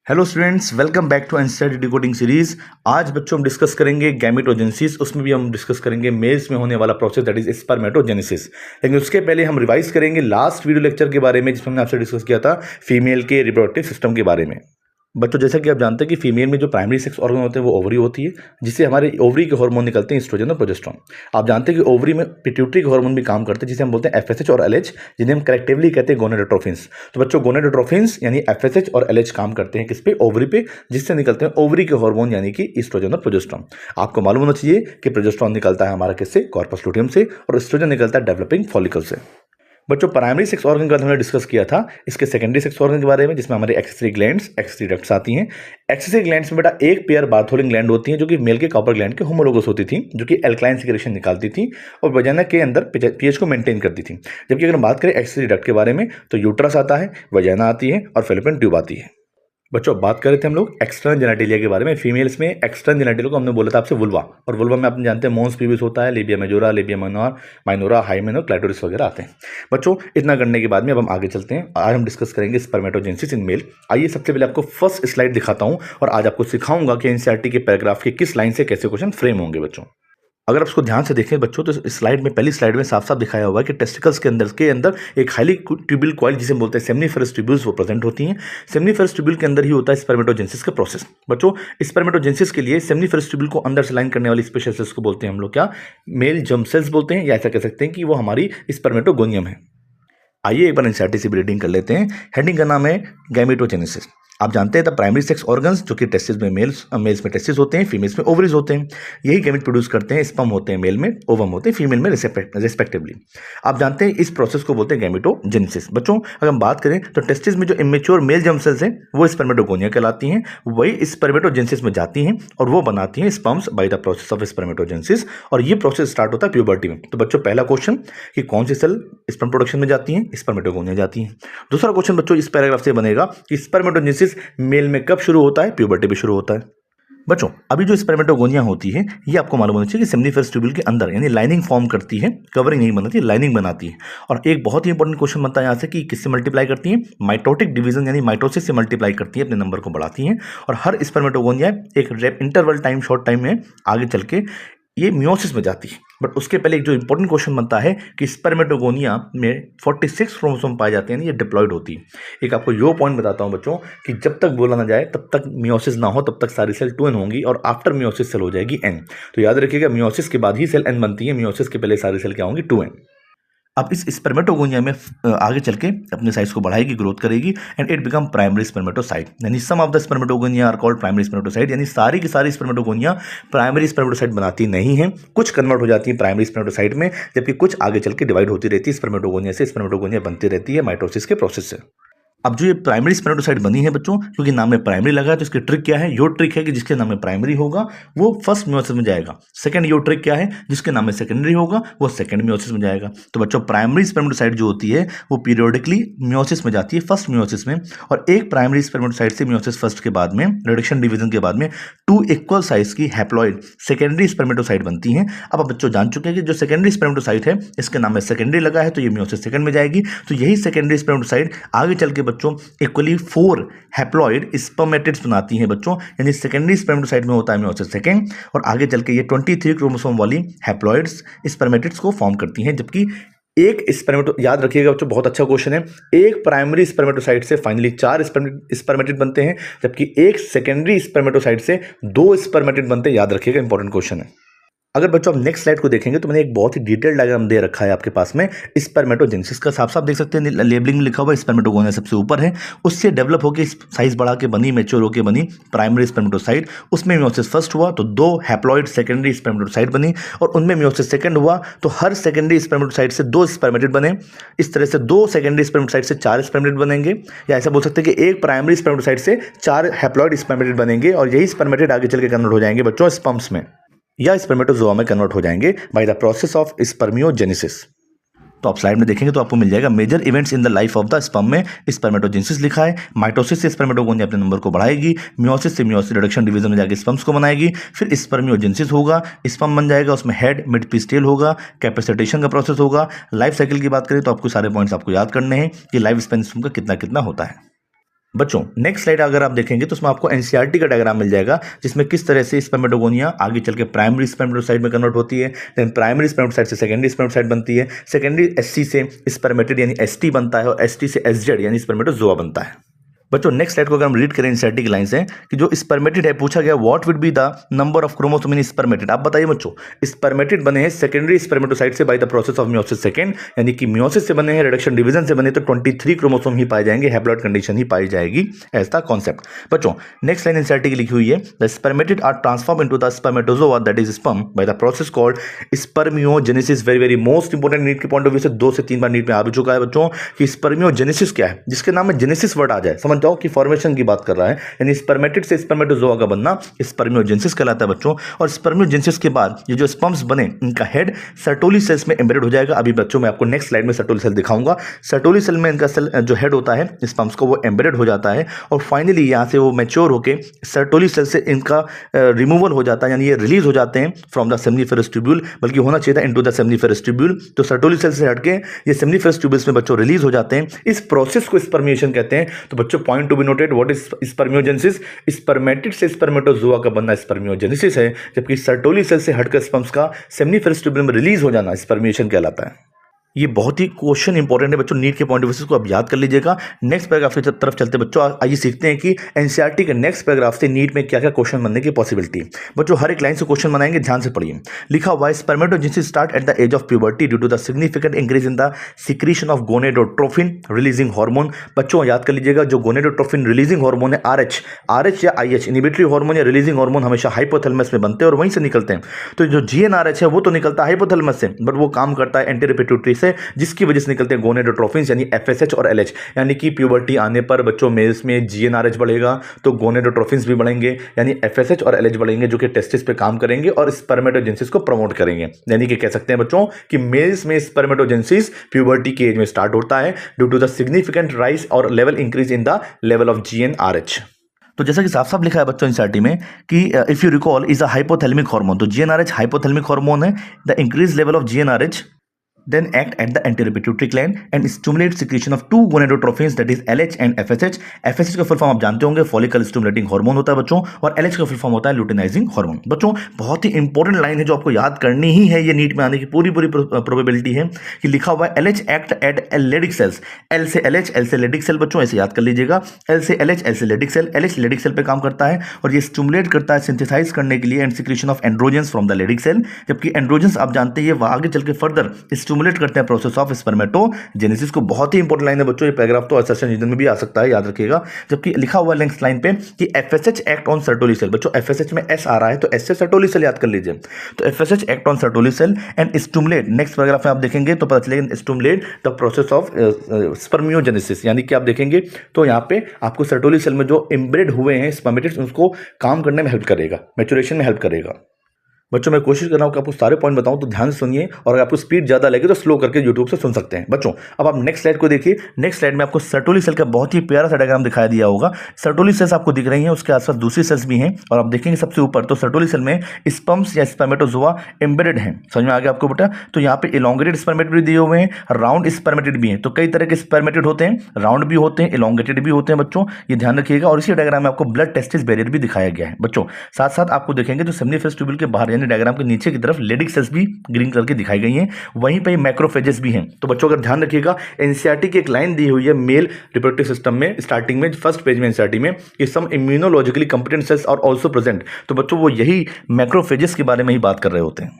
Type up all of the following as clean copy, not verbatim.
Hello students, welcome back to NCERT decoding series. आज बच्चों हम डिस्कस करेंगे गैमेटोजेनेसिस। उसमें भी हम डिस्कस करेंगे मेल्स में होने वाला प्रोसेस, दैट इज स्पर्मेटोजेनेसिस। लेकिन उसके पहले हम रिवाइज करेंगे लास्ट वीडियो लेक्चर के बारे में जिसमें हमने आपसे डिस्कस किया था फीमेल के रिप्रोडक्टिव सिस्टम के बारे में। बच्चों, जैसा कि आप जानते हैं कि फीमेल में जो प्राइमरी सेक्स ऑर्गन होते हैं वो ओवरी होती है, जिससे हमारे ओवरी के हार्मोन निकलते हैं, एस्ट्रोजन और प्रोजेस्टेरोन। आप जानते हैं कि ओवरी में पिट्यूटरी के हार्मोन भी काम करते हैं, जिसे हम बोलते हैं एफएसएच और एलएच, जिन्हें हम कलेक्टिवली कहते हैं गोनेडोट्रोफिन्स। तो बच्चों, गोनेडोट्रोफिन्स यानी एफएसएच और एलएच काम करते हैं किस पे? ओवरी पे, जिससे निकलते हैं ओवरी के हार्मोन यानी कि एस्ट्रोजन और प्रोजेस्टेरोन। आपको मालूम होना चाहिए कि प्रोजेस्टेरोन निकलता है हमारा किससे? कॉर्पस लुटियम से, और एस्ट्रोजन निकलता है डेवलपिंग फॉलिकल से। बच्चों, प्राइमरी सेक्स ऑर्गन का हमने डिस्कस किया था। इसके सेकेंडरी सेक्स ऑर्गन के बारे में, जिसमें हमारे एक्सेसरी ग्लैंड्स, एक्सेसरी डक्ट्स आती हैं। एक्सेसरी ग्लैंड्स में बेटा एक पेयर बार्थोलिन ग्लैंड होती हैं, जो कि मेल के कॉपर ग्लैंड के होमोलोगस होती थी, जो कि एल्कलाइन सिक्रेशन निकालती थी और वजाना के अंदर पीएच को मेंटेन करती थी। जबकि अगर हम बात करें एक्सेसरी डक्ट के बारे में, तो यूट्रस आता है, वजाना आती है और फेलोपियन ट्यूब आती है। बच्चों, बात कर रहे थे हम लोग एक्सटर्नल जेनेटिलिया के बारे में। फीमेल्स में एक्सटर्नल जेनेटिलिया को हमने बोला था आपसे वुल्वा, और वुल्वा में आप जानते हैं मोन्स प्यूबिस होता है, labia majora, labia minora, hymen और क्लाइटोरिस वगैरह आते हैं। बच्चों, इतना करने के बाद में अब हम आगे चलते हैं। आज हम डिस्कस करेंगे स्पर्मेटोजेनेसिस इन मेल। आइए सबसे पहले आपको फर्स्ट स्लाइड दिखाता हूं और आज आपको सिखाऊंगा कि एनसीईआरटी के पैराग्राफ के किस लाइन से कैसे क्वेश्चन फ्रेम होंगे। बच्चों, अगर आप उसको ध्यान से देखें बच्चों, तो इस स्लाइड में, पहली स्लाइड में साफ साफ दिखाया हुआ है कि टेस्टिकल्स के अंदर एक हाईली ट्यूब्यूल कॉइल, जिसे बोलते हैं सेमनीफेरस ट्यूब्यूल्स, वो प्रेजेंट होती हैं। सेमनीफेरस ट्यूब्यूल के अंदर ही होता है स्पर्मेटोजेनेसिस का प्रोसेस। बच्चों, स्पर्मेटोजेनेसिस के लिए सेमनीफेरस ट्यूब्यूल को अंदर से लाइन करने वाली स्पेशल सेल्स को बोलते हैं हम लोग क्या? मेल जर्म सेल्स बोलते हैं, या ऐसा कह सकते हैं कि वो हमारी स्पर्मेटोगोनियम है। आइए एक बार एनसीईआरटी से भी रीडिंग कर लेते हैं। हेडिंग का नाम है गैमेटोजेनेसिस। आप जानते हैं द प्राइमरी सेक्स ऑर्गन्स, जो कि टेस्टिस में मेल्स में टेस्टिस होते हैं, फीमेल्स में ओवरीज होते हैं। यही गैमेट प्रोड्यूस करते हैं। स्पर्म होते हैं मेल में, ओवम होते हैं फीमेल में रिस्पेक्टिवली। आप जानते हैं इस प्रोसेस को बोलते हैं गैमेटोजेनेसिस। बच्चों, अगर हम बात करें तो टेस्टिस में जो इमेच्योर मेल जर्म सेल्स हैं वो स्पर्मेटोगोनिया कहलाती हैं। वही स्पर्मेटोजेनेसिस में जाती हैं और वो बनाती हैं sperms bye the process of spermatogenesis, और ये प्रोसेस स्टार्ट होता है प्यूबर्टी में। तो बच्चों, पहला क्वेश्चन कि कौन सी सेल स्पर्म प्रोडक्शन में जाती हैं? स्पर्मेटोगोनिया जाती हैं। दूसरा क्वेश्चन बच्चों इस पैराग्राफ से बनेगा कि स्पर्मेटोजेनेसिस मेल में कब शुरू होता है? प्यूबर्टी पे शुरू होता है। बच्चों, अभी जो स्पर्मेटोगोनिया होती है, ये आपको मालूम होना चाहिए कि सेमनीफेरस ट्यूब्यूल के अंदर यानी लाइनिंग फॉर्म करती है, कवरिंग नहीं बनाती, लाइनिंग बनाती है। और एक बहुत ही इंपॉर्टेंट क्वेश्चन बनता है यहाँ से कि किससे मल्टीप्लाई करती है? माइटोटिक डिवीजन यानी माइटोसिस से मल्टीप्लाई करती है, अपने नंबर को बढ़ाती है। और हर स्पर्मेटोगोनिया एक इंटरवल टाइम, शॉर्ट टाइम में आगे चल के ये मियोसिस में जाती है। बट उसके पहले एक जो इंपॉर्टेंट क्वेश्चन बनता है कि स्पर्मेटोगोनिया में 46 क्रोमोसोम पाए जाते हैं, ये डिप्लॉयड होती है। एक आपको यो पॉइंट बताता हूं बच्चों कि जब तक बोला ना जाए तब तक मियोसिस ना हो, तब तक सारी सेल 2n होंगी, और आफ्टर मियोसिस सेल हो जाएगी n। तो याद रखिएगा, मियोसिस के बाद ही सेल n बनती है, मियोसिस के पहले सारी सेल क्या होंगी? 2n। अब इस स्पर्मेटोगोनिया में आगे चल के अपने साइज को बढ़ाएगी, ग्रोथ करेगी, and it become primary spermatocyte. यानी some of the spermatogonia are called primary spermatocyte. यानी सारी की सारी स्पर्मेटोगोनिया प्राइमरी स्पर्मेटोसाइट बनाती नहीं है, कुछ कन्वर्ट हो जाती है प्राइमरी स्पर्मेटोसाइट में, जबकि कुछ आगे चल के डिवाइड होती रहती है। स्पर्मेटोगोनिया से स्पर्मेटोगोनिया बनती रहती है माइटोसिस के प्रोसेस से। अब जो ये प्राइमरी स्पर्मेटोसाइट बनी है बच्चों, क्योंकि नाम में प्राइमरी लगा है, तो इसकी ट्रिक क्या है? यो ट्रिक है कि जिसके नाम में प्राइमरी होगा वो फर्स्ट मियोसिस में जाएगा। सेकंड यो ट्रिक क्या है? जिसके नाम में सेकेंडरी होगा वो सेकंड मियोसिस में जाएगा। तो बच्चों, प्राइमरी स्पर्मेटोसाइट जो होती है वो पीरियोडिकली मियोसिस में जाती है, फर्स्ट मियोसिस में। और एक प्राइमरी स्पर्मेटोसाइट से मियोसिस फर्स्ट के बाद में, रिडक्शन डिवीजन के बाद में, 2 इक्वल साइज की हैप्लॉइड सेकेंडरी स्पर्मेटोसाइट बनती हैं। अब आप बच्चों जान चुके हैं कि जो सेकेंडरी स्पर्मेटोसाइट है, इसके नाम में सेकेंडरी लगा है, तो ये मियोसिस सेकंड में जाएगी। तो यही सेकेंडरी स्पर्मेटोसाइट आगे चल के बच्चों इक्वली 4 हैप्लॉइड स्पर्मेटिड्स बनाती हैं बच्चों। यानी सेकेंडरी स्पर्मेटोसाइट में होता है मियोसिस सेकंड, और आगे चल के ये 23 क्रोमोसोम वाली हैप्लॉइड्स स्पर्मेटिड्स को फॉर्म करती हैं। जबकि एक याद रखिएगा बच्चों, बहुत अच्छा क्वेश्चन है, एक प्राइमरी स्पर्मेटोसाइट से फाइनली 4 स्पर्मेटिड बनते हैं, जबकि एक सेकेंडरी स्पर्मेटोसाइट से 2 स्पर्मेटिड बनते हैं। याद रखिएगा, इंपॉर्टेंट क्वेश्चन है। अगर बच्चों आप नेक्स्ट स्लाइड को देखेंगे तो मैंने एक बहुत ही डिटेल डायग्राम दे रखा है आपके पास में स्पर्मेटोजेनेसिस का। साफ साफ देख सकते हैं, लेबलिंग में लिखा हुआ है स्पर्मेटोगोनिया सबसे ऊपर है, उससे डेवलप होकर साइज बढ़ा के बनी, मैच्योर होकर बनी प्राइमरी स्पर्मेटोसाइट। उसमें मियोसिस फर्स्ट हुआ तो 2 हैप्लॉइड सेकेंडरी स्पर्मेटोसाइट बनी, और उनमें मियोसिस सेकंड हुआ तो हर सेकेंडरी स्पर्मेटोसाइट से 2 स्पर्मेटिड बने। इस तरह से 2 सेकेंडरी स्पर्मेटोसाइट से 4 स्पर्मेटिड बनेंगे, या ऐसा बोल सकते हैं कि एक प्राइमरी स्पर्मेटोसाइट से 4 हैप्लॉइड स्पर्मेटिड बनेंगे, और यही स्पर्मेटिड आगे चल के कन्वर्ट हो जाएंगे बच्चों स्पर्म्स में, या स्पर्मेटोजोआ में कन्वर्ट हो जाएंगे by the process of spermiogenesis. तो आप स्लाइड में देखेंगे तो आपको मिल जाएगा major events in the life of the sperm में स्पर्मेटोजेनेसिस लिखा है। माइटोसिस से स्पर्मेटोगोनिया अपने नंबर को बढ़ाएगी, मियोसिस से मियोसिस रिडक्शन डिवीजन में जाके स्पर्म्स को बनाएगी, फिर स्पर्मियोजेनेसिस होगा, स्पर्म बन जाएगा, उसमें हेड मिड पिस्टेल होगा, कैपेसिटेशन का प्रोसेस होगा। लाइफ साइकिल की बात करें तो आपको सारे पॉइंट्स आपको याद करने हैं कि लाइफ स्पेन स्पर्म का कितना कितना होता है। बच्चों नेक्स्ट स्लाइड अगर आप देखेंगे तो उसमें आपको एनसीईआरटी का डायग्राम मिल जाएगा, जिसमें किस तरह से स्पर्मेटोगोनिया आगे चल के प्राइमरी स्पर्मेटोसाइट में कन्वर्ट होती है, देन प्राइमरी स्पर्मेटोसाइट से सेकेंडरी स्पर्मेटोसाइट बनती है, सेकेंडरी एससी से स्पर्मेटिड यानी एसटी बनता है और एसटी से एसजेड यानी स्पर्मेटोजोआ बनता है। बच्चों नेक्स्ट स्लाइड को अगर हम रीड करें एनसीईआरटी की लाइन से कि जो स्पर्मेटिड है पूछा गया what would be the number of chromosome in spermatid. आप बताइए बच्चों, स्पर्मेटिड बने हैं सेकेंडरी स्पर्मेटोसाइट से bye the process of meiosis second, यानी कि मियोसिस से बने हैं, रिडक्शन डिवीजन से बने तो 23 क्रोमोसोम ही पाए जाएंगे, हैप्लॉइड कंडीशन ही पाई जाएगी एज द कॉन्सेप्ट। बच्चों नेक्स्ट लाइन एनसीईआरटी की लिखी हुई है the spermatid are transform into the spermatozoa that is sperm by the process called spermiogenesis. Very very most important NEET के पॉइंट ऑफ व्यू से 2 से 3 बार नीट में आ भी चुका है बच्चों कि स्पर्मियोजेनेसिस क्या है, जिसके नाम में जेनेसिस वर्ड आ जाए समझ जाओ कि फॉर्मेशन की बात कर रहा है, यानी स्पर्मेटिड से स्पर्मेटोजोआ का बनना स्पर्मियोजेनेसिस कहलाता है बच्चों। और स्पर्मियोजेनेसिस के बाद ये जो स्पर्म्स बने इनका हेड सर्टोली सेल्स में एम्बेडेड हो जाएगा। अभी बच्चों मैं आपको नेक्स्ट स्लाइड में सर्टोली सेल दिखाऊंगा। सर्टोली सेल में इनका सेल जो हेड होता है स्पर्म्स को वो एम्बेडेड हो जाता है और फाइनली यहाँ से वो मैच्योर होकर सर्टोली सेल से इनका रिमूवल हो जाता है, यानी ये रिलीज हो जाते हैं फ्रॉम द सेमिनिफेरस ट्यूब्यूल, बल्कि होना चाहिए था इनटू द सेमिनिफेरस ट्यूब्यूल। तो सर्टोली सेल से हटके ये सेमिनिफेरस ट्यूब्यूल्स में बच्चों रिलीज हो जाते हैं। इस प्रोसेस को स्पर्मिएशन कहते हैं। तो बच्चों point to be noted, what is spermiogenesis? Spermatid से स्पर्मेटोजोआ का बनना स्पर्मियोजेनेसिस है, जबकि सर्टोली सेल से हटकर स्पर्म्स का सेमिनिफेरस ट्यूब्यूल में रिलीज हो जाना स्पर्मिएशन कहलाता है। ये बहुत ही क्वेश्चन इंपॉर्टेंट है बच्चों, नीट के पॉइंट ऑफ व्यू को आप याद कर लीजिएगा। नेक्स्ट पैराग्राफ की तरफ चलते बच्चों, आइए सीखते हैं कि एनसीईआरटी के नेक्स्ट पैराग्राफ से नीट में क्या क्या क्वेश्चन बनने की पॉसिबिलिटी। बच्चों हर एक लाइन से क्वेश्चन बनाएंगे, ध्यान से पढ़िए। लिखा हुआ है spermatogenesis start at the age of puberty due to the significant increase in the secretion of gonadotrophin releasing hormone. बच्चों याद कर लीजिएगा, जो गोनेडोट्रोफिन रिलीजिंग हार्मोन है आरएच या आईएच इनिबिटरी हार्मोन या रिलीजिंग हार्मोन हमेशा हाइपोथैलेमस में बनते हैं और वहीं से निकलते हैं। तो जो जीएनआरएच है वो तो निकलता है हाइपोथैलेमस से, बट वो काम करता है एंटीरियर पिट्यूटरी से, जिसकी वजह से निकलते हैं गोनेडोट्रोफिन्स यानी एफएसएच और एलएच। यानी कि प्यूबर्टी आने पर बच्चों मेल्स में जीएनआरएच बढ़ेगा तो गोनेडोट्रोफिन्स भी बढ़ेंगे, यानी एफएसएच और एलएच बढ़ेंगे, जो कि टेस्टिस पे काम करेंगे और स्पर्मेटोजेनेसिस को प्रमोट करेंगे। यानी कि कह सकते हैं बच्चों कि मेल्स में स्पर्मेटोजेनेसिस प्यूबर्टी के एज में स्टार्ट होता है due to the significant rise और level increase in the level of GnRH. तो जैसा कि साफ साफ लिखा है बच्चों एनसीईआरटी में कि if you recall is a hypothalamic hormone, तो जीएनआरएच हाइपोथैलेमिक हार्मोन है। The increase level of GnRH then act at the anterior pituitary gland and stimulate secretion of two gonadotropins that is LH and FSH। FSH का full form आप जानते होंगे, follicle stimulating hormone होता है बच्चों, और LH का फुल फॉर्म होता है लुटेनाइजिंग हार्मोन। बच्चों बहुत ही इंपॉर्टेंट लाइन है जो आपको याद करनी ही है, ये नीट में आने की पूरी प्रोबेबिलिटी है कि लिखा हुआ है LH act at Leydig cells. L से LH, L से लेडिक सेल, बच्चों ऐसे याद कर लीजिएगा, L से LH, L से Leydig cell, LH Leydig cell पे काम करता है और ये स्टिमुलेट करता है सिंथेसाइज करने के लिए and secretion of androgens from the Leydig cell. जबकि एंड्रोजेंस आप जानते हैं ये आगे चल के फर्दर स्टिमुलेट करते हैं प्रोसेस ऑफ स्पर्मेटोजेनेसिस को। बहुत ही इंपॉर्टेंट लाइन है बच्चों, ये पैराग्राफ तो असर्शन रीजन में भी आ सकता है, याद रखिएगा। जबकि लिखा हुआ है नेक्स्ट लाइन पे कि FSH act on Sertoli cell. बच्चों एफएसएच में एस आ रहा है तो एस से सर्टोली सेल याद कर लीजिए। तो FSH act on Sertoli cell and stimulate, next paragraph में आप देखेंगे तो पता चलेगा stimulate the process of spermiogenesis, यानी कि आप देखेंगे तो यहाँ पे आपको सर्टोली सेल में जो एम्बेडेड हुए हैं स्पर्मेटिड्स उसको काम करने में हेल्प करेगा, मैच्योरेशन में हेल्प करेगा। बच्चों मैं कोशिश कर रहा हूँ कि आपको सारे पॉइंट बताऊं, तो ध्यान से सुनिए, और अगर आपको स्पीड ज़्यादा लगे तो स्लो करके यूट्यूब से सुन सकते हैं। बच्चों अब आप नेक्स्ट स्लाइड को देखिए। नेक्स्ट स्लाइड में आपको सर्टोली सेल का बहुत ही प्यारा सा डायग्राम दिखाई दिया होगा। सर्टोली सेल्स आपको दिख रही हैं, उसके आसपास दूसरी सेल्स भी हैं, और आप देखेंगे सबसे ऊपर तो सर्टोली सेल में स्पर्म्स या स्पर्मेटोजोआ एम्बेडेड हैं। समझ में आ गया आपको बेटा? तो यहाँ पे इलोंगेटेड स्पर्मेटिड दिए हुए हैं, राउंड स्पर्मेटिड भी हैं। तो कई तरह के स्पर्मेटिड होते हैं, राउंड भी होते हैं, इलोंगेटेड भी होते हैं बच्चों, ये ध्यान रखिएगा। और इसी डायग्राम में आपको ब्लड टेस्टिस बैरियर भी दिखाया गया है बच्चों। साथ साथ आपको देखेंगे तो सेमिनिफेरस ट्यूब्यूल के बाहर यानी डायग्राम के नीचे तरफ लेडिक सेल्स भी ग्रीन कलर की दिखाई गई हैं, वहीं पे मैक्रोफेजेस भी हैं। तो बच्चों अगर ध्यान रखिएगा, एनसीईआरटी की एक लाइन दी हुई है मेल रिप्रोडक्टिव सिस्टम में, स्टार्टिंग में फर्स्ट पेज में एनसीईआरटी में, कि some immunologically competent cells are also present. तो बच्चों वो यही मैक्रोफेजेस के बारे में ही बात कर रहे होते हैं।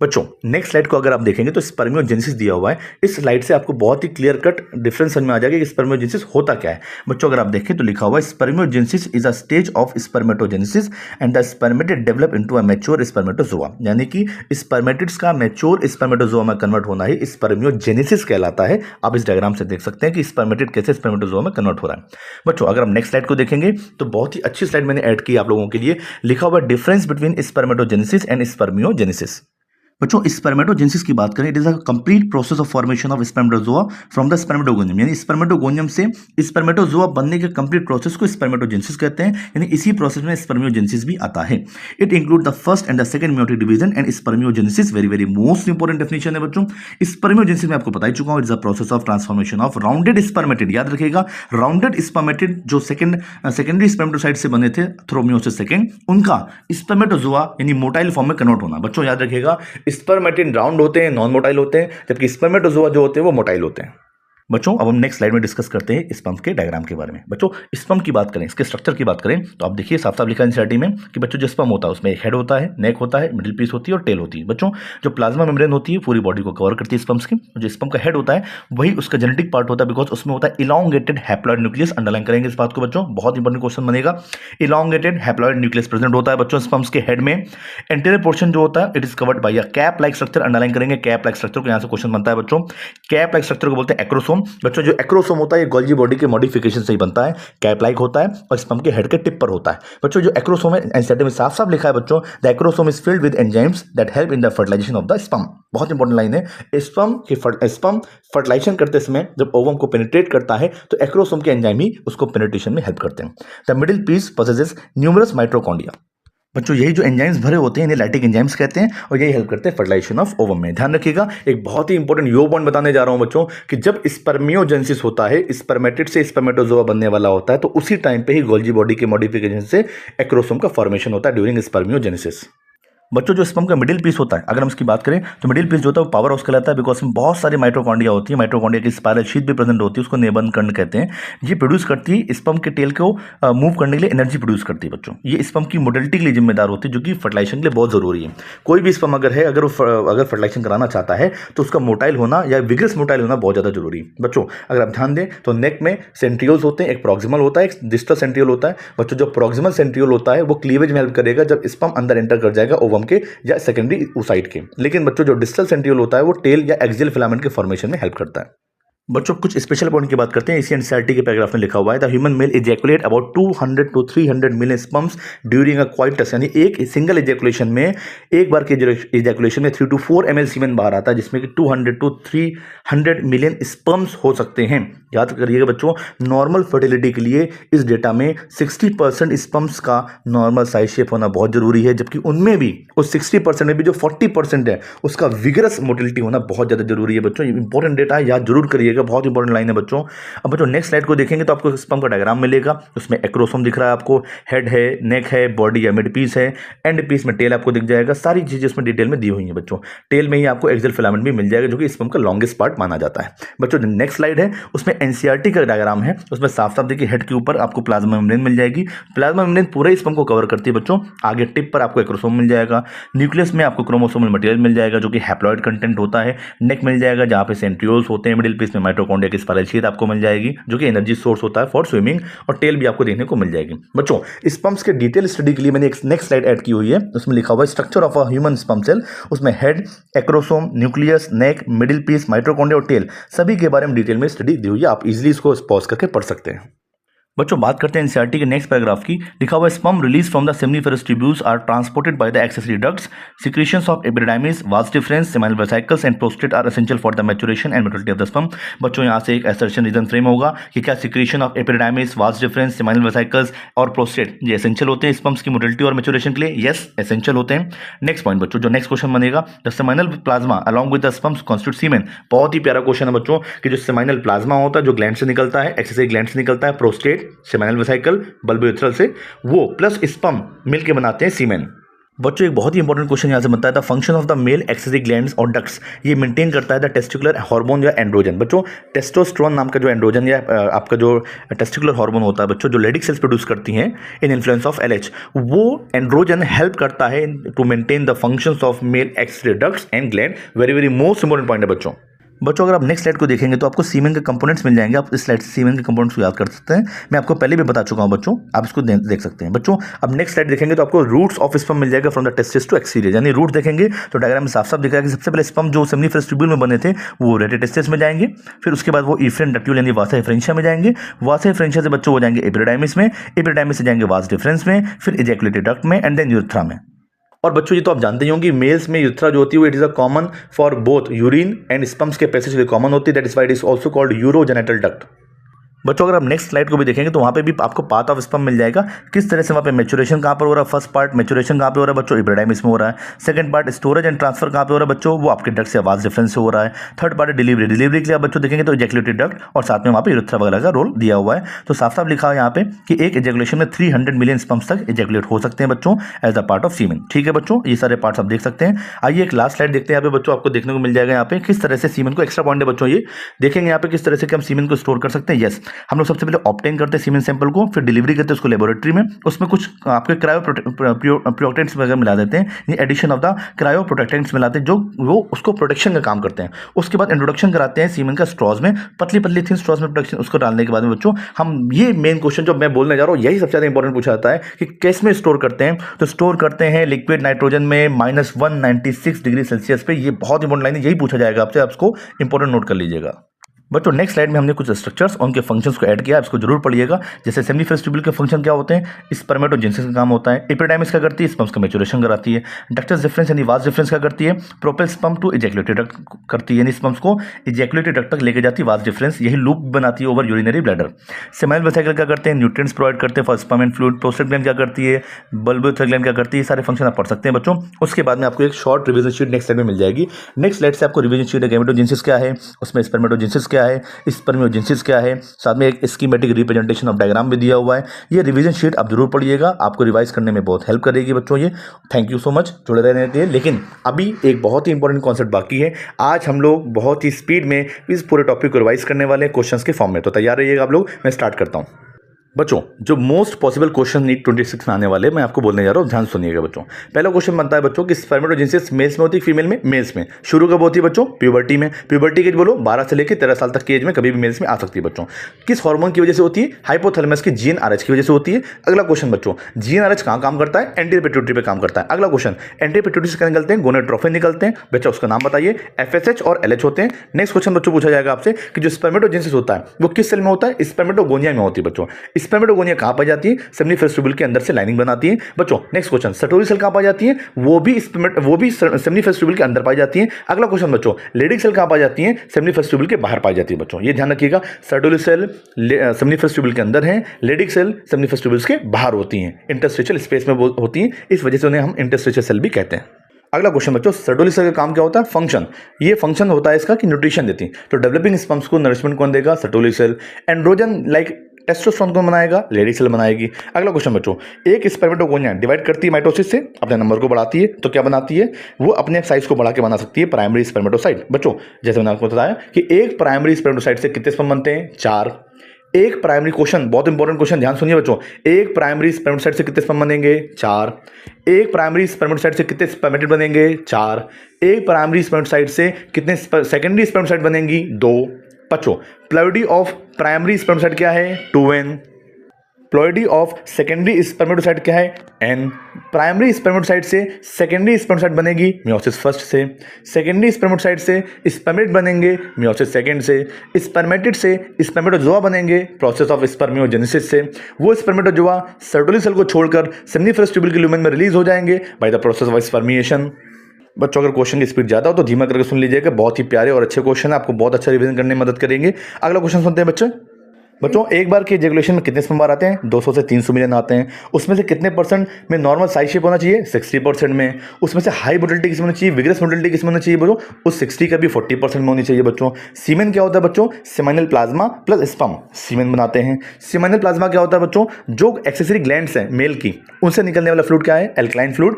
बच्चों नेक्स्ट स्लाइड को अगर आप देखेंगे तो स्पर्मियोजेनेसिस दिया हुआ है। इस स्लाइड से आपको बहुत ही क्लियर कट डिफरेंस समझ में आ जाएगा कि स्पर्मियोजेनेसिस होता क्या है। बच्चों अगर आप देखें तो लिखा हुआ है spermiogenesis is a stage of spermatogenesis and the spermatid develop into a mature spermatozoa, यानी कि स्पर्मेटिड्स का मैच्योर स्पर्मेटोजोआ में कन्वर्ट होना ही स्पर्मियोजेनेसिस कहलाता है। आप इस डायग्राम से देख सकते हैं कि स्पर्मेटिड कैसे स्पर्मेटोजोआ में कन्वर्ट हो रहा है। बच्चों अगर हम नेक्स्ट स्लाइड को देखेंगे तो बहुत ही अच्छी स्लाइड मैंने ऐड की आप लोगों के लिए। लिखा हुआ difference between spermatogenesis and spermiogenesis. बच्चों स्पर्मेटोजेनेसिस की बात करें, it is a complete process of formation of spermatozoa from the spermatogonium, यानी स्पर्मेटोगोनियम से स्पर्मेटोजोआ बनने के कंप्लीट प्रोसेस को स्पर्मेटोजेनेसिस कहते हैं, यानी इसी प्रोसेस में स्पर्मियोजेनेसिस भी आता है। It include the first and the second meiotic division and spermiogenesis very very most important definition है बच्चों। स्पर्मियोजेनेसिस में आपको बता ही चुका हूं, it is a process of transformation of rounded spermatid, याद रखिएगा राउंडेड स्पर्मेटिड जो सेकेंडरी स्पर्मेटोसाइट से बने थे थ्रू मियोसिस सेकेंड, उनका स्पर्मेटोजोआ यानी मोटाइल फॉर्म में कन्वर्ट होना। बच्चों याद रखिएगा स्पर्मेटिड राउंड होते हैं, नॉन मोटाइल होते हैं, जबकि स्पर्मेटोजोआ जो होते हैं वो मोटाइल होते हैं। बच्चों अब हम नेक्स्ट स्लाइड में डिस्कस करते हैं स्पर्म के डायग्राम के बारे में। बच्चों स्पर्म की बात करें, इसके स्ट्रक्चर की बात करें तो आप देखिए साफ साफ लिखा है एनसीईआरटी में कि बच्चों जो स्पर्म होता है उसमें एक हेड होता है, नेक होता है, मिडिल पीस होती है और टेल होती है। बच्चों जो प्लाज्मा मेम्ब्रेन होती है पूरी बॉडी को कवर करती है स्पर्म्स की, जो स्पर्म का हेड होता है वही उसका जेनेटिक पार्ट होता है, बिकॉज उसमें होता है इलॉन्गेटेड हैप्लॉइड न्यूक्लियस। अंडरलाइन करेंगे इस बात को बच्चों, बहुत इंपॉर्टेंट क्वेश्चन बनेगा। इलॉन्गेटेड हैप्लॉइड न्यूक्लियस प्रेजेंट होता है बच्चों स्पर्म्स के हेड में। एंटीरियर पोर्शन जो होता है it is covered by a cap like structure. Underline करेंगे कैप लाइक स्ट्रक्चर को, यहां से क्वेश्चन बनता है बच्चों। कैप लाइक स्ट्रक्चर को बोलते हैं एक्रोसोम। बच्चों जो एक्रोसोम होता है ये गोल्गी बॉडी के मॉडिफिकेशन से ही बनता है, कैप लाइक होता है और स्पर्म के हेड के टिप पर होता है। बच्चों जो एक्रोसोम है एनसीईआरटी में साफ साफ लिखा है बच्चों, the acrosome is filled with enzymes that help in the fertilisation of the sperm. बहुत इंपॉर्टेंट लाइन है, स्पर्म फर्टिलाइजेशन करते समय जब ओवम को पेनिट्रेट करता है तो एक्रोसोम के एंजाइम ही उसको पेनिट्रेशन में हेल्प करते हैं। The middle piece possesses numerous mitochondria. बच्चों यही जो एंजाइम्स भरे होते हैं इन्हें लैक्टिक एंजाइम्स कहते हैं और यही हेल्प करते हैं फर्टिलाइजेशन ऑफ ओवम में। ध्यान रखिएगा एक बहुत ही इंपॉर्टेंट यो पॉइंट बताने जा रहा हूं बच्चों कि जब स्पर्मियोजेनेसिस होता है, स्पर्मेटिड से स्पर्मेटोजोआ बनने वाला होता है, तो उसी टाइम पे ही गोल्गी बॉडी के मॉडिफिकेशन से एक्रोसोम का फॉर्मेशन होता है ड्यूरिंग स्पर्मियोजेनेसिस। बच्चों जो स्पर्म का मिडिल पीस होता है अगर हम इसकी बात करें तो मिडिल पीस जो होता है वो पावर हाउस कहलाता है, बिकॉज इसमें बहुत सारी माइटोकॉन्ड्रिया होती है, माइटोकॉन्ड्रिया की स्पाइरल शीट भी प्रेजेंट होती है, उसको नेबन कर्ण कहते हैं। ये प्रोड्यूस करती है स्पर्म के टेल को मूव करने के लिए एनर्जी प्रोड्यूस करती है बच्चों। ये स्पर्म की मोटिलिटी के लिए जिम्मेदार होती है जो कि फर्टिलाइजेशन के लिए बहुत जरूरी है। कोई भी स्पर्म अगर है अगर फर्टिलाइजेशन कराना चाहता है तो उसका मोटाइल होना या विग्रस मोटाइल होना बहुत ज़्यादा जरूरी है। बच्चों अगर आप ध्यान दें तो नेक में सेंट्रियोल्स होते हैं, एक प्रॉक्सिमल होता है, एक डिस्टल सेंट्रियोल होता है। बच्चों जो प्रॉक्सिमल सेंट्रियोल होता है वो क्लीवेज में हेल्प करेगा जब स्पर्म अंदर एंटर कर जाएगा ओवम के या साइड के। लेकिन बच्चों जो डिस्टल सेंट्रियोल होता है वो टेल या एक्सियल फिलामेंट के फॉर्मेशन में हेल्प करता है। बच्चों कुछ स्पेशल पॉइंट की बात करते हैं, इसी एनसीईआरटी के पैराग्राफ में लिखा हुआ है the human male ejaculate about 200 to 300 million sperms during a coitus, यानी एक सिंगल इजैकुलेशन में एक बार के इजैकुलेशन में 3 to 4 ml सीमेन बाहर आता है, जिसमें कि 200 to 300 मिलियन स्पर्म्स हो सकते हैं। याद करिएगा बच्चों नॉर्मल फर्टिलिटी के लिए इस डेटा में 60% स्पर्म्स का नॉर्मल साइज शेप होना बहुत जरूरी है, जबकि उनमें भी उस 60% में भी जो 40% है उसका विगरस मोटिलिटी होना बहुत ज्यादा जरूरी है। बच्चों इंपॉर्टेंट डेटा है, याद जरूर करिएगा, बहुत इंपॉर्टेंट लाइन है बच्चों। अब बच्चों नेक्स्ट स्लाइड को देखेंगे तो आपको स्पर्म का डायग्राम मिलेगा, उसमें एक्रोसोम दिख रहा है आपको, हेड है, नेक है, बॉडी या मिड पीस है, एंड पीस में टेल आपको दिख जाएगा। सारी चीजें उसमें डिटेल में दी हुई है बच्चों। टेल में ही आपको एक्सियल फिलामेंट भी मिल जाएगा जो कि स्पर्म का लॉन्गेस्ट पार्ट माना जाता है। बच्चों नेक्स्ट स्लाइड है उसमें एनसीईआरटी का डायग्राम है, उसमें साफ साफ देखिए हेड के ऊपर आपको प्लाज्मा मेम्ब्रेन मिल जाएगी। प्लाज्मा मेम्ब्रेन पूरे स्पर्म को कवर करती है बच्चों। आगे टिप पर आपको एक्रोसोम मिल जाएगा, न्यूक्लियस में आपको क्रोमोसोमल मटेरियल मिल जाएगा जो कि हैप्लॉइड कंटेंट होता है, नेक मिल जाएगा जहां पे सेंट्रियोल्स होते हैं, मिडिल पीस में माइटोकॉन्ड्रिया की स्पाइरल शीट आपको मिल जाएगी जो कि एनर्जी सोर्स होता है फॉर स्विमिंग, और टेल भी आपको देखने को मिल जाएगी। बच्चों स्पर्म्स के डिटेल स्टडी के लिए मैंने एक नेक्स्ट स्लाइड ऐड की हुई है, उसमें लिखा हुआ है structure of a human sperm cell. उसमें head, acrosome, nucleus, neck, middle piece, mitochondria और टेल सभी के बारे में डिटेल में स्टडी दी हुई है, आप इजीली इसको पॉज करके पढ़ सकते हैं। बच्चों बात करते हैं एनसीईआरटी के नेक्स्ट पैराग्राफ की, लिखा हुआ है sperm release from the seminiferous tubules are transported by the accessory ducts, secretions of epididymis, vas deferens, seminal vesicles and prostate are essential for the maturation and maturity of the sperm. बच्चों यहां से एक assertion reason frame होगा कि क्या secretion of epididymis, vas deferens, seminal vesicles और prostate ये essential होते हैं स्पर्म्स की मोटिलिटी और मैच्योरेशन के लिए? यस एसेंशियल होते हैं। नेक्स्ट पॉइंट बच्चों जो नेक्स्ट क्वेश्चन बनेगा, the seminal plasma along with the sperms constitute semen. बहुत ही प्यारा क्वेश्चन है बच्चों कि जो सेमिनल प्लाज्मा होता है जो ग्लैंड से निकलता है, एक्सेसरी ग्लैंड से निकलता है, प्रोस्टेट, सेमिनल वेसिकल, बल्बोयूथ्रल से, वो प्लस स्पर्म मिलके बनाते हैं सीमेन। बच्चों एक बहुत ही इंपॉर्टेंट क्वेश्चन यहां से बनता है, the function of the male accessory glands और डक्ट्स, ये मेंटेन करता है द टेस्टिकुलर हार्मोन या एंड्रोजन। बच्चों टेस्टोस्टेरोन नाम का जो एंड्रोजन या आपका जो टेस्टिकुलर हार्मोन होता है बच्चों जो लेडिक सेल्स प्रोड्यूस करती हैं इन इन्फ्लुएंस ऑफ एलएच, वो एंड्रोजन हेल्प करता है to maintain the functions of male accessory ducts and gland. Very very most important point है बच्चों। बच्चों अगर आप नेक्स्ट स्लाइड को देखेंगे तो आपको सीमेन के कंपोनेंट्स मिल जाएंगे, आप इस स्लाइड से सीमेन के कंपोनेंट्स को याद कर सकते हैं, मैं आपको पहले भी बता चुका हूं बच्चों, आप इसको देख सकते हैं। बच्चों अब नेक्स्ट स्लाइड देखेंगे तो आपको रूट्स ऑफ स्पर्म मिल जाएगा फ्रॉम द टेस्टिस टू एक्सीरिया, यानी रूट देखेंगे तो डायग्राम में साफ साफ दिख रहा है कि सबसे पहले स्पर्म जो सेमिनिफेरस ट्यूब्यूल में बने थे वो रेटिटेस्टिस में जाएंगे, फिर उसके बाद वो इफ्रेन डक्ट्यूल यानी वासा एफरेंशिया में जाएंगे, वासा एफरेंशिया से बच्चों हो जाएंगे एपिडिडाइमिस में, एपिडिडाइमिस से जाएंगे वास डिफरेंस में, फिर इजैकुलेटरी डक्ट में एंड देन यूरेथ्रा में। और बच्चों ये तो आप जानते ही होंगे मेल्स में यूरेथ्रा जो होती है वो it is a common for both urine and sperms के पैसेज कॉमन होती है, that is why it is also called urogenital duct. बच्चों अगर आप नेक्स्ट स्लाइड को भी देखेंगे तो वहाँ पे भी आपको पाथ ऑफ स्पर्म मिल जाएगा, किस तरह से वहाँ पे मैच्योरेशन कहाँ पर हो रहा है। फर्स्ट पार्ट मैच्योरेशन कहाँ पे हो रहा है बच्चों, एपिडाइमिस में हो रहा है। Second part storage and transfer कहाँ पे हो रहा है बच्चों, वो आपके डक्ट से वास डिफरेंस से हो रहा है। थर्ड पार्ट है डिलीवरी के लिए आप बच्चों देखेंगे तो इजैकुलेटरी डक्ट और साथ में वहाँ पे यूरेथ्रा वगैरह का रोल दिया हुआ है। तो साफ साफ लिखा है यहाँ पे कि एक इजैकुलेशन में 300 मिलियन स्पर्म्स तक इजैकुलेट हो सकते हैं बच्चों एज अ पार्ट ऑफ सीमेन। ठीक है बच्चों, ये सारे पार्ट्स आप देख सकते हैं। आइए एक लास्ट स्लाइड देखते हैं यहाँ पे बच्चों, आपको देखने को मिल जाएगा यहाँ पे किस तरह से सीमेन को, एक्स्ट्रा पॉइंट है बच्चों ये देखेंगे यहाँ पे किस तरह से हम सीमेन को स्टोर कर सकते हैं। यस, हम लोग सबसे पहले ऑब्टेन करते हैं सीमेन सैंपल को, फिर डिलीवरी करते हैं उसको लेबोरेटरी में, उसमें कुछ आपके क्रायो प्रोटेक्टेंट्स वगैरह मिला देते हैं, एडिशन ऑफ द क्रायो प्रोटेक्टेंट्स मिलाते हैं जो वो उसको प्रोटेक्शन का काम करते हैं। उसके बाद इंट्रोडक्शन कराते हैं सीमेन का स्ट्रॉज में, पतली पतली थिन स्ट्रॉज में प्रोटेक्शन, उसको डालने के बाद में बच्चों हम ये मेन क्वेश्चन जो मैं बोलने जा रहा हूँ यही सबसे ज़्यादा इंपॉर्टेंट पूछा जाता है कि कैसे में स्टोर करते हैं। तो स्टोर करते हैं लिक्विड नाइट्रोजन में -196 डिग्री सेल्सियस पे। ये बहुत इंपॉर्टेंट लाइन है, यही पूछा जाएगा आपसे, आपको इंपॉर्टेंट नोट कर लीजिएगा। बच्चों नेक्स्ट स्लाइड में हमने कुछ स्ट्रक्चर्स और उनके फंक्शंस को ऐड किया, इसको जरूर पढ़िएगा। जैसे सेमिनिफरस ट्यूब्यूल के फंक्शन क्या होते हैं, स्पर्मेटोजेनेसिस का काम होता है। एपिडाइमिस क्या करती है, स्पर्म्स का मैच्योरेशन कराती है। डक्टस डिफरेंस यानी वास डिफरेंस क्या करती है, propel sperm to ejaculatory duct करती है, यानी स्पर्म्स को इजैकुलेटरी डक्ट तक लेके जाती है। वास डिफरेंस यही लूप बनाती है over urinary bladder. Seminal vesicle क्या करते हैं, न्यूट्रिएंट्स प्रोवाइड करते हैं for sperm and fluid. Prostate gland क्या करती है, बल्बोथेर ग्लैंड क्या करती है, सारे फंक्शन आप पढ़ सकते हैं बच्चों। उसके बाद में आपको एक short revision sheet next slide में मिल जाएगी। नेक्स्ट स्लाइड से आपको रिवीजन शीट है, गैमेटोजेनेसिस क्या है, उसमें स्पर्मेटोजेनेसिस क्या है, स्पर्मियोजेनेसिस क्या है, साथ में एक स्कीमेटिक रिप्रेजेंटेशन ऑफ डायग्राम भी दिया हुआ है। ये रिवीजन शीट आप जरूर पढ़िएगा, आपको रिवाइज करने में बहुत हेल्प करेगी बच्चों ये। थैंक यू सो मच जुड़े रहने के लिए। लेकिन अभी एक बहुत ही इंपॉर्टेंट कॉन्सेप्ट बाकी है, आज हम लोग बहुत ही स्पीड में इस पूरे टॉपिक को रिवाइज करने वाले हैं क्वेश्चंस के फॉर्म में। तो तैयार रहिएगा आप लोग, मैं स्टार्ट करता हूँ। बच्चों जो मोस्ट पॉसिबल क्वेश्चन नीट 26 में आने वाले मैं आपको बोलने जा रहा हूँ, ध्यान सुनिएगा बच्चों। पहला क्वेश्चन बनता है बच्चों कि स्पर्मेटोजेनेसिस मेल्स में होती है फीमेल में, मेल्स में शुरू कब होती है बच्चों, प्यूबर्टी में। प्यूबर्टी की एज बोलो 12 से लेकर 13 साल तक की एज में कभी भी मेल्स में आ सकती है बच्चों। किस हार्मोन की वजह से होती है, हाइपोथैलेमस की GnRH की वजह से होती है। अगला क्वेश्चन बच्चों, GnRH कहाँ काम करता है, एंटीरियर पिट्यूटरी पे काम करता है। अगला क्वेश्चन, एंटीरियर पिट्यूटरी से निकलते हैं गोनेटोट्रोफिन निकलते हैं बच्चा, उसका नाम बताइए। FSH और LH होते हैं। नेक्स्ट क्वेश्चन बच्चों पूछा जाएगा आपसे कि जो स्पर्मेटोजेनेसिस होता है वो किस सेल में होता है, स्पर्मेटोगोनिया में होती है बच्चों। स्पर्मेटोगोनिया कहाँ पाई जाती है, सेमिनिफरस ट्यूब्यूल के अंदर से लाइनिंग बनाती है बच्चों। नेक्स्ट क्वेश्चन, सर्टोरी सेल कहाँ पाई जाती है, वो भी सेमिनिफरस ट्यूब्यूल के अंदर पाई जाती है। अगला क्वेश्चन बच्चों, लेडिक सेल कहाँ पाई जाती है, सेमिनिफरस ट्यूब्यूल के बाहर पाई जाती है बच्चों। ये ध्यान रखिएगा, सर्टोरी सेल सेमिनिफरस ट्यूब्यूल के अंदर है, लेडिक सेल सेमिनिफरस ट्यूब्यूल के बाहर होती हैं, इंटरस्टिशियल स्पेस में होती हैं, इस वजह से उन्हें हम इंटरस्टिशियल सेल भी कहते हैं। अगला क्वेश्चन बच्चों, सर्टोरी सेल का काम क्या होता है, फंक्शन। ये फंक्शन होता है इसका कि न्यूट्रिशन देती है। तो डेवलपिंग स्पर्म्स को नरिशमेंट कौन देगा, सर्टोरी सेल। एंड्रोजन लाइक टेस्टोस्टेरोन कौन बनाएगा, लेडी सेल बनाएगी। अगला क्वेश्चन बच्चों, एक स्पर्मेटोगोनिया डिवाइड करती है माइटोसिस से, अपने नंबर को बढ़ाती है, तो क्या बनाती है, वो अपने साइज को बढ़ा के बना सकती है प्राइमरी स्पर्मेटोसाइट। बच्चों जैसे मैंने आपको बताया कि एक प्राइमरी स्पर्मेटोसाइट से कितने स्पर्म बनते हैं, 4। एक प्राइमरी क्वेश्चन, बहुत इंपॉर्टेंट क्वेश्चन, ध्यान सुनिए बच्चों, एक प्राइमरी स्पर्मेटोसाइट से कितने स्पर्म बनेंगे, 4। एक प्राइमरी स्पर्मेटोसाइट से कितने स्पर्मेटिड बनेंगे, 4। एक प्राइमरी स्पर्मेटोसाइट से कितने सेकेंडरी स्पर्मेटोसाइट बनेंगी, 2। बच्चों प्लॉइडी ऑफ प्राइमरी स्पर्मेटोसाइट क्या है, 2n। Ploidy of secondary spermatocyte क्या है, n। प्राइमरी स्पर्मेटोसाइट से सेकेंडरी स्पर्मेटोसाइट बनेगी मियोसिस फर्स्ट से, सेकेंडरी स्पर्मेटोसाइट से स्पर्मेट बनेंगे मियोसिस सेकेंड से, स्पर्मेटिड से स्पर्मेटोजोआ बनेंगे प्रोसेस ऑफ स्पर्मियोजेनेसिस से। वो स्पर्मेटोजोआ सर्टोरी सेल को छोड़कर सेमिनिफरस ट्यूब्यूल के ल्यूमेन में रिलीज हो जाएंगे by the process of spermiation. बच्चों अगर क्वेश्चन की स्पीड ज़्यादा हो तो धीमा करके सुन लीजिएगा, बहुत ही प्यारे और अच्छे क्वेश्चन है, आपको बहुत अच्छा रिवीजन करने में मदद करेंगे। अगला क्वेश्चन सुनते हैं बच्चों, एक बार के इजैकुलेशन में कितने स्पर्म बार आते हैं, 200 से 300 मिलियन आते हैं। उसमें से कितने परसेंट में नॉर्मल साइज शेप होना चाहिए, 60% में। उसमें से हाई मोटिलिटी किसमें होनी चाहिए, विग्रस मोटिलिटी किसमें होनी चाहिए बच्चों, उस 60 का भी 40% में होनी चाहिए बच्चों। सीमेन क्या होता है बच्चों, सेमाइनल प्लाज्मा प्लस स्पर्म सीमेन बनाते हैं। सेमाइनल प्लाज्मा क्या होता है बच्चों, जो एक्सेसरी ग्लैंड्स हैं मेल की, उनसे निकलने वाला फ्लूइड क्या है, एल्कलाइन फ्लूइड,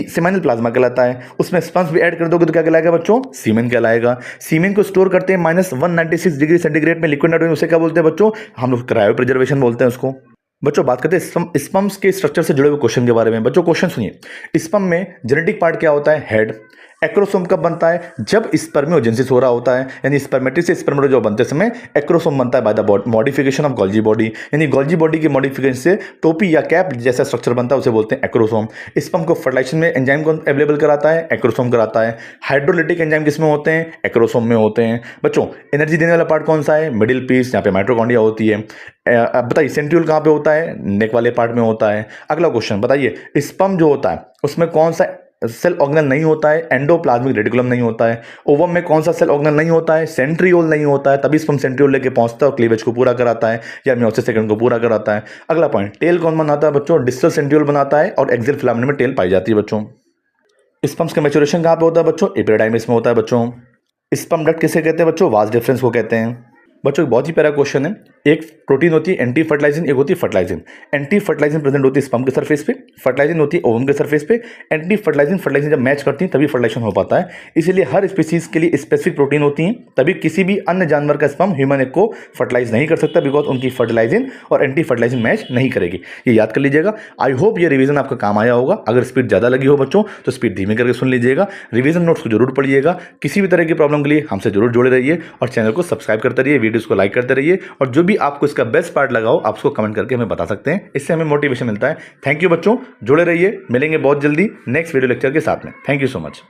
सेमाइनल प्लाज्मा कहलाता है। उसमें स्पर्म्स भी ऐड कर दोगे तो क्या कहलाएगा बच्चों, सीमेन कहलाएगा। सीमेन को स्टोर करते हैं -196 डिग्री सेंटीग्रेड में लिक्विड नाइट्रोजन, उसे क्या बोलते हैं बच्चों, हम लोग क्रायो प्रिजर्वेशन बोलते हैं उसको। बच्चों बात करते हैं स्पर्म्स के स्ट्रक्चर से जुड़े हुए क्वेश्चन के बारे में। बच्चों क्वेश्चन सुनिए, स्पर्म में जेनेटिक पार्ट क्या होता है, हेड। एक्रोसोम कब बनता है, जब स्पर्मियोजेनेसिस हो रहा होता है, यानी स्पर्मेटिड से स्पर्मेटोजोआ बनते समय एक्रोसोम बनता है by the modification of Golgi body, यानी गोल्जी बॉडी की मॉडिफिकेशन से टोपी या कैप जैसा स्ट्रक्चर बनता है, उसे बोलते हैं एक्रोसोम। स्पर्म को फर्टिलाइजेशन में एंजाइम कौन अवेलेबल कराता है, एक्रोसोम कराता है। हाइड्रोलिटिक एंजाइम किसमें होते हैं, एक्रोसोम में होते हैं। बच्चों एनर्जी देने वाला पार्ट कौन सा है, मिडिल पीस, यहाँ पे माइटोकॉन्ड्रिया होती है। अब बताइए सेंट्रियोल कहाँ पे होता है, नेक वाले पार्ट में होता है। अगला क्वेश्चन बताइए, स्पर्म जो होता है उसमें कौन सा सेल ऑर्गेनल नहीं होता है, एंडोप्लाज्मिक रेटिकुलम नहीं होता है। ओवम में कौन सा सेल ऑर्गेनल नहीं होता है, सेंट्रियोल नहीं होता है, तभी स्पर्म सेंट्रियोल लेके पहुंचता है और क्लीवेज को पूरा कराता है या मियोसिस सेकंड को पूरा कराता है। अगला पॉइंट, टेल कौन बनाता है बच्चों, डिस्टल सेंट्रियोल बनाता है और एक्सियल फिलामेंट में टेल पाई जाती है बच्चों। स्पर्म्स का मैच्योरेशन कहाँ पे होता है बच्चों, एपिडाइमिस में होता है बच्चों। स्पर्म डक्ट किसे कहते हैं बच्चों, वास डिफरेंस को कहते हैं। बच्चों एक बहुत ही प्यारा क्वेश्चन है, एक प्रोटीन होती है एंटी फर्टिलाइजिन, एक होती है फर्टिलाइजिन। एंटी फर्टिलाइजिन प्रेजेंट होती है स्पर्म के सरफेस पे, फर्टिलाइजिन होती है ओवम के सरफेस पे। एंटी फर्टिलाइजिन जब मैच करती हैं तभी फर्टिलाइजेशन हो पाता है। इसीलिए हर स्पीसीज के लिए स्पेसिफिक प्रोटीन होती हैं, तभी किसी भी अन्य जानवर का स्पर्म ह्यूमन एग को फर्टिलाइज नहीं कर सकता, बिकॉज उनकी फर्टिलाइजिन और एंटी फर्टिलाइजिन मैच नहीं करेगी। ये याद कर लीजिएगा। आई होप ये रिवीजन आपका काम आया होगा। अगर स्पीड ज़्यादा लगी हो बच्चों तो स्पीड धीमे करके सुन लीजिएगा, रिवीजन नोट्स को जरूर पढ़िएगा। किसी भी तरह की प्रॉब्लम के लिए हमसे जरूर जुड़े रहिए और चैनल को सब्सक्राइब करते रहिए, वीडियोस को लाइक करते रहिए और जो भी आपको इसका बेस्ट पार्ट लगा हो आप उसको कमेंट करके हमें बता सकते हैं, इससे हमें मोटिवेशन मिलता है। थैंक यू बच्चों, जुड़े रहिए, मिलेंगे बहुत जल्दी नेक्स्ट वीडियो लेक्चर के साथ में। Thank you so much.